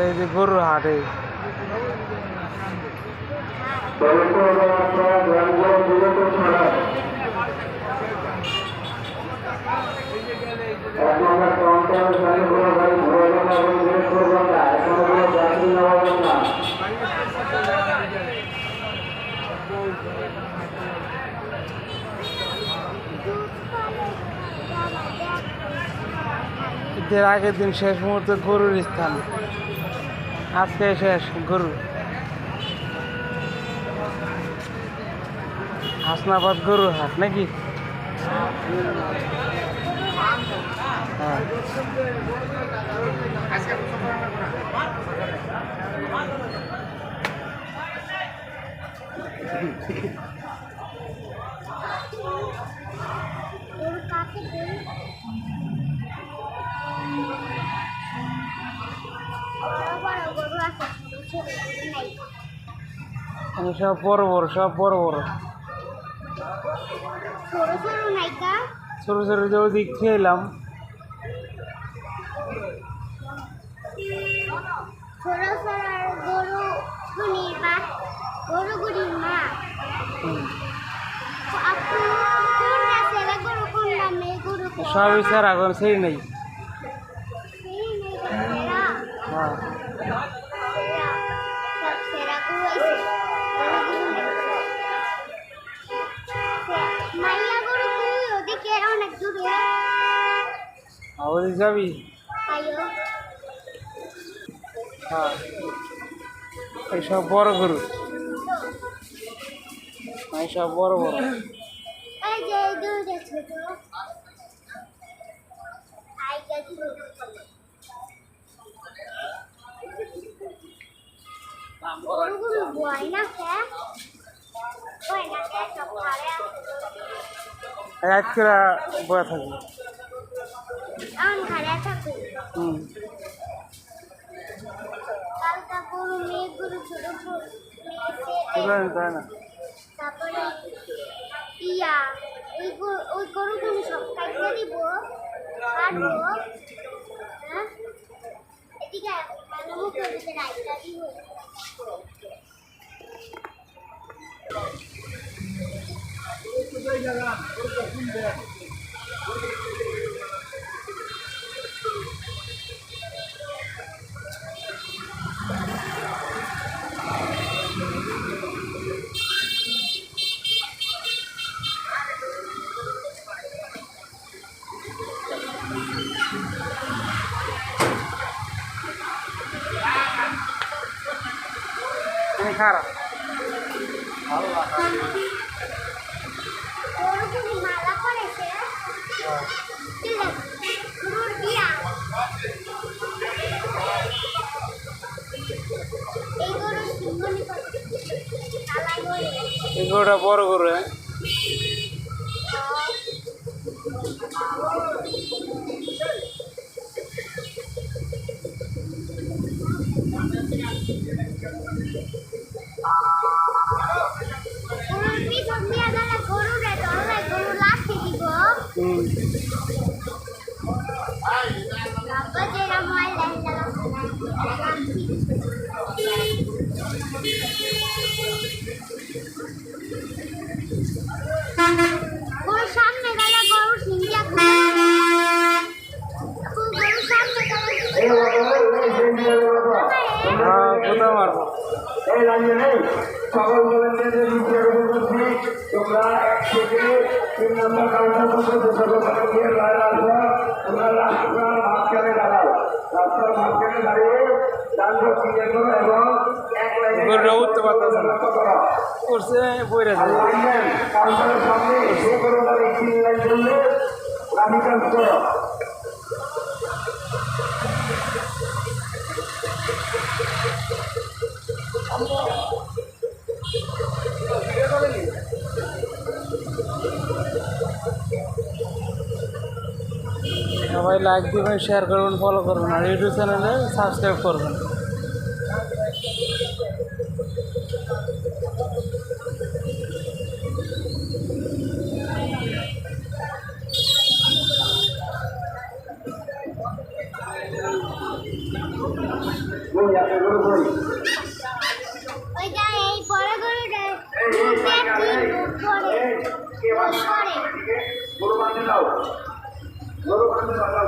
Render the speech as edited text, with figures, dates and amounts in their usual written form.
এই যে গরুর হাটে ঈদের আগের দিন শেষ মুহূর্তে গরুর স্থান, আজকে শেষ গরু। হাসনাবাদ গরুর হাট নাকি? হ্যাঁ। সব বড় বড়, সব বড় বড়, ছোট ছোট যে ওদিক খেলাম। সবই স্যার এখন সেই নেই। হ্যাঁ ওদিক যাবি? হ্যাঁ এইসব বড় গরু, এইসব বড় বড়। এক করে বয়ে থাকি। তাই না? তারপরে ওই গরুগুলো সব কাটতে দিব, কাটবো। হ্যাঁ এদিকে মুখের ভিতরে রাইটা দিব। খারাপ মালা করেছে এই গরুটা বড় গরু। হ্যাঁ সামনে গেলে গরু সিংহা কোথাও মারবো। সকল তোমরা 1 থেকে 3 নম্বর কাউন্টার পর্যন্ত তোমরা রাস্তার মাঝখানে দাঁড়াও। রাস্তার মাঝখানে দাঁড়িয়ে এবং উঠতে পারতেছে না, করছে বইরা কাউন্টারের সামনে যে কোনো 3 লাইন করলে গাড়ি কাজ করো। সবাই লাইক দিবেন, শেয়ার করবেন, ফলো করবেন আর ইউটিউব চ্যানেলে সাবস্ক্রাইব করবেন। কই আপনি গরু কই ওইটা এই বড় গরুটা এই পাইকা এই পরে এই কে বাঁধে পরে এদিকে গরু বাঁধে দাও গরু বাঁধে দাও